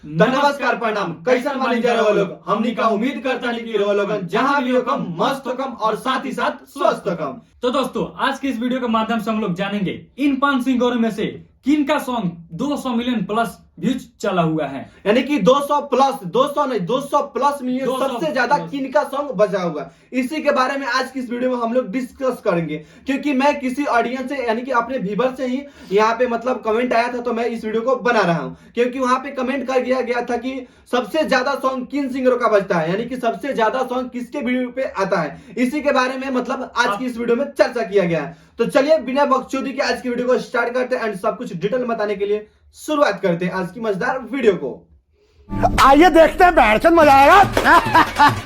नमस्कार प्रणाम, कैसन मानी जा रहे लोग। हमनी का उम्मीद करता नहीं कि रहो लोग जहाँ भी हो कम मस्त हो कम और साथ ही साथ स्वस्थ हो कम। तो दोस्तों आज के इस वीडियो के माध्यम से हम लोग जानेंगे इन 5 सिंगरों में से किन का सॉन्ग 200 मिलियन प्लस व्यूज चला हुआ है। यानी कि 200 प्लस 200 नहीं 200 प्लस मिलियन 200 सबसे ज्यादा प्लस। किन का सॉन्ग बजा हुआ है, इसी के बारे में आज की इस वीडियो में हम लोग डिस्कस करेंगे। क्योंकि मैं किसी ऑडियंस से यानी कि अपने व्यूअर से ही यहाँ पे मतलब कमेंट आया था, तो मैं इस वीडियो को बना रहा हूँ। क्योंकि वहां पे कमेंट कर दिया गया था कि सबसे ज्यादा सॉन्ग किन सिंगरों का बजता है, यानी कि सबसे ज्यादा सॉन्ग किसके वीडियो पे आता है। इसी के बारे में मतलब आज की इस वीडियो में चर्चा किया गया है। तो चलिए बिना बकचोदी के आज की वीडियो को स्टार्ट करते हैं एंड सब कुछ डिटेल बताने के लिए शुरुआत करते हैं आज की मजेदार वीडियो को। आइए देखते हैं, बैठकर मजा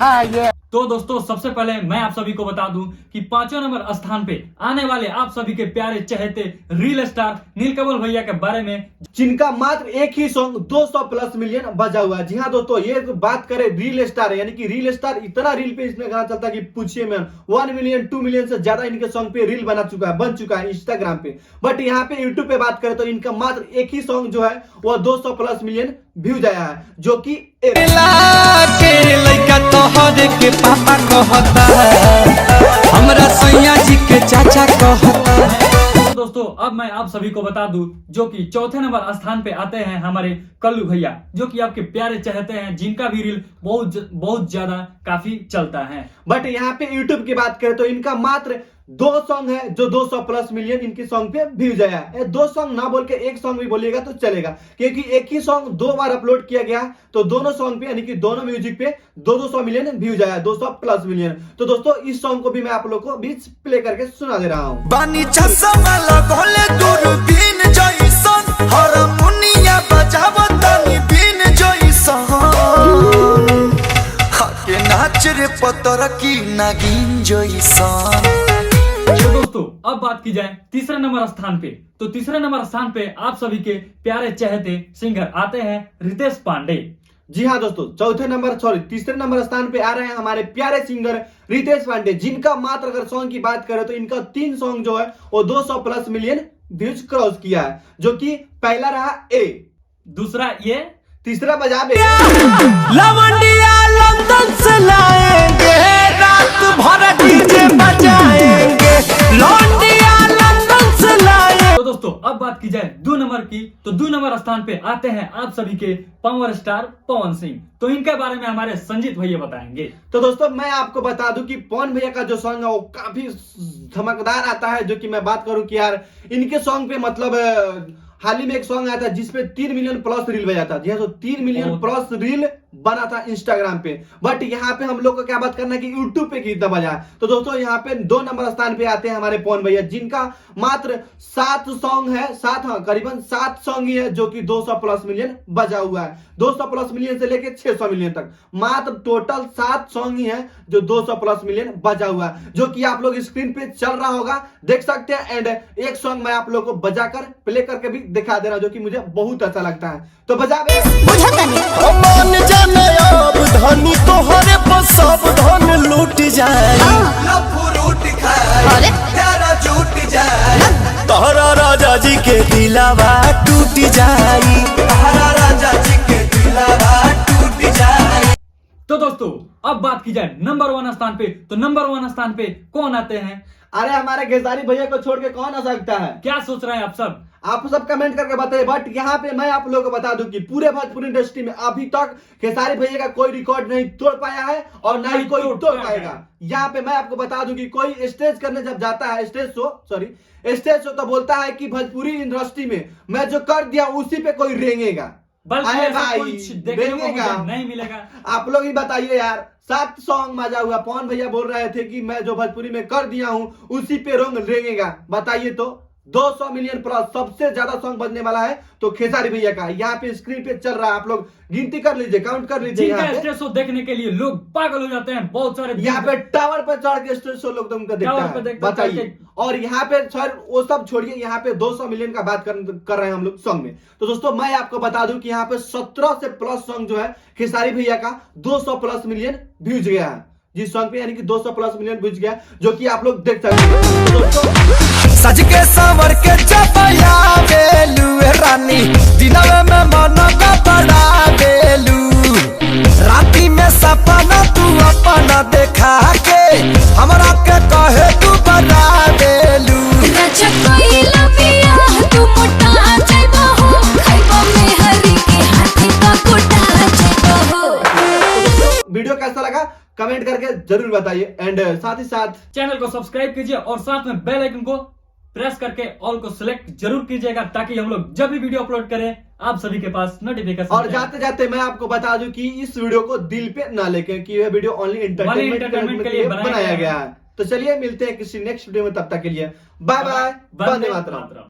आएगा। तो दोस्तों सबसे पहले मैं आप सभी को बता दूं कि 5वें नंबर स्थान पे आने वाले आप सभी के प्यारे चहेते रील स्टार नीलकमल भैया के बारे में, जिनका मात्र एक ही सॉन्ग 200 प्लस मिलियन बजा हुआ है। जी हाँ दोस्तों, ये बात करें रील स्टार, यानी कि रील स्टार इतना रील पे इसमें गाना चलता है कि पूछिए मैं 1 मिलियन 2 मिलियन से ज्यादा इनके सॉन्ग पे रील बन चुका है इंस्टाग्राम पे। बट यहाँ पे यूट्यूब पे बात करें तो इनका मात्र एक ही सॉन्ग जो है वो 200 प्लस मिलियन व्यूज आया है, जो कि के पापा कहता है, हमरा सैया जी के चाचा कहता है। तो दोस्तों अब मैं आप सभी को बता दूं जो कि चौथे नंबर स्थान पे आते हैं हमारे कल्लू भैया, जो कि आपके प्यारे चाहते हैं, जिनका भी रील बहुत ज्यादा काफी चलता है। बट यहाँ पे यूट्यूब की बात करें तो इनका मात्र 2 सॉन्ग है जो 200 प्लस मिलियन इनके सॉन्ग पे व्यूज आया है। 2 सॉन्ग ना बोल के एक सॉन्ग भी बोलिएगा तो चलेगा, क्योंकि एक ही सॉन्ग 2 बार अपलोड किया गया, तो दोनों सॉन्ग पे यानी कि दोनों म्यूजिक पे 200 मिलियन व्यूज आया, 200 प्लस मिलियन। तो दोस्तों इस सॉन्ग को भी मैं आप लोग को बीच प्ले करके सुना दे रहा हूँ। बानी चश्मा लगोले दूरबीन जइसन, हारमोनिया बजावतानी बीन जइसन, के नाच रे पतर की नागिन जइसन। तो दोस्तों अब बात की जाए तीसरे नंबर स्थान पे, तो तीसरे नंबर स्थान पे आप सभी के प्यारे चहेते सिंगर आते हैं रितेश पांडे। जी हाँ दोस्तों, तीसरे नंबर स्थान पे आ रहे हैं हमारे प्यारे सिंगर रितेश पांडे, जिनका मात्र अगर सॉन्ग की बात करें तो इनका 3 सॉन्ग जो है वो 200 प्लस मिलियन व्यूज क्रॉस किया है, जो कि पहला रहा ए, दूसरा ये, तीसरा बजा बे। लवंडिया लंदन से लाएंगे, रात भर डीजे बजाएंगे, लवंडिया लंदन से लाएंगे। तो दोस्तों अब बात की जाए 2 नंबर की, तो 2 नंबर स्थान पे आते हैं आप सभी के पावर स्टार पवन सिंह। तो इनके बारे में हमारे संजीत भैया बताएंगे। तो दोस्तों मैं आपको बता दूं कि पवन भैया का जो सॉन्ग है वो काफी धमकदार आता है। जो कि मैं बात करूं कि यार इनके सॉन्ग पे मतलब हाल ही में एक सॉन्ग आया था जिसपे 3 मिलियन प्लस रील बजा था। जी हाँ, तो 3 मिलियन प्लस रील बना था इंस्टाग्राम पे। बट यहाँ पे हम लोग को क्या बात करना है कि यूट्यूब पे कितना बजा है। तो दोस्तों यहाँ पे 2 नंबर स्थान पे आते हैं हमारे पवन भैया, जिनका मात्र 7 सॉन्ग है, करीबन 7 सॉन्ग ही है जो कि 200 प्लस मिलियन बजा हुआ है। 200 प्लस मिलियन से लेके 600 मिलियन तक मात्र टोटल 7 सॉन्ग ही है जो 200 प्लस मिलियन बजा हुआ है, जो कि आप लोग स्क्रीन पे चल रहा होगा, देख सकते हैं। एंड एक सॉन्ग मैं आप लोग को बजाकर प्ले करके भी दिखा दे रहा हूं, जो कि मुझे बहुत अच्छा लगता है। तो बजा बे। मान जाने अब धनी तोहरे पर सब धन लूट जाए, लफूट खाए तेरा झूठ जाए, तोहरा राजा जी के दिलावा टूट जाए, तोहरा राजा जी के दिलावा टूट जाए। तो दोस्तों अब बात की जाए नंबर 1 स्थान पे, तो नंबर 1 स्थान पे कौन आते हैं? अरे हमारे खेसारी भैया को छोड़ के कौन आ सकता है? क्या सोच रहे हैं आप सब? आप सब कमेंट करके बताइए। बट यहाँ पे मैं आप लोगों को बता दूं कि पूरे भोजपुरी इंडस्ट्री में अभी तक खेसारी भैया का कोई रिकॉर्ड नहीं तोड़ पाया है और ना ही कोई तोड़ पाएगा। यहाँ पे मैं आपको बता दूं कि कोई स्टेज करने जब जाता है, स्टेज शो तो बोलता है कि भोजपुरी इंडस्ट्री में मैं जो कर दिया उसी पे कोई रेंगेगा। बल्कि भाई कुछ देखने को मुझे नहीं मिलेगा। आप लोग ही बताइए यार, 7 सॉन्ग मजा हुआ। पवन भैया बोल रहे थे कि मैं जो भोजपुरी में कर दिया हूं उसी पे रंग रेंगेगा। बताइए तो 200 मिलियन प्लस सबसे ज्यादा सॉन्ग बजने वाला है तो खेसारी भैया का यहाँ पे स्क्रीन पे चल रहा है। आप लोग गिनती कर लीजिए, काउंट कर लीजिए। जिनका स्टेज शो देखने के लिए लोग पागल हो जाते हैं, बहुत सारे यहाँ पे टावर पे चढ़ के स्टेज शो लोग तुमको देखता है, बताइए। और यहाँ पे सर वो सब छोड़िए, यहाँ पे 200 मिलियन का बात कर रहे हैं हम लोग सॉन्ग में। तो दोस्तों मैं आपको बता दूं कि यहाँ पे 17 से प्लस सॉन्ग जो है खेसारी भैया का 200 प्लस मिलियन व्यूज गया है जिस सॉन्ग पे, यानी कि 200 प्लस मिलियन व्यूज गया, जो कि आप लोग देख सकते हैं। तो दोस्तों सज के संवर के चपया बेलुए रानी, दिनवे में मन का बड़ा कोइला बियाह तू मोटा जाइबो हो खाइबो में हरी के हाथी का कोटा जाइबो हो। वीडियो कैसा लगा कमेंट करके जरूर बताइए एंड साथ ही साथ चैनल को सब्सक्राइब कीजिए और साथ में बेल आइकन को प्रेस करके ऑल को सिलेक्ट जरूर कीजिएगा ताकि हम लोग जब भी वीडियो अपलोड करें आप सभी के पास नोटिफिकेशन। और जाते जाते मैं आपको बता दूं कि इस वीडियो को दिल पे ना लेके कि यह वीडियो ओनली एंटरटेनमेंट के लिए बनाया गया है। तो चलिए मिलते हैं किसी नेक्स्ट वीडियो में, तब तक के लिए बाय बाय, वंदे मातरम।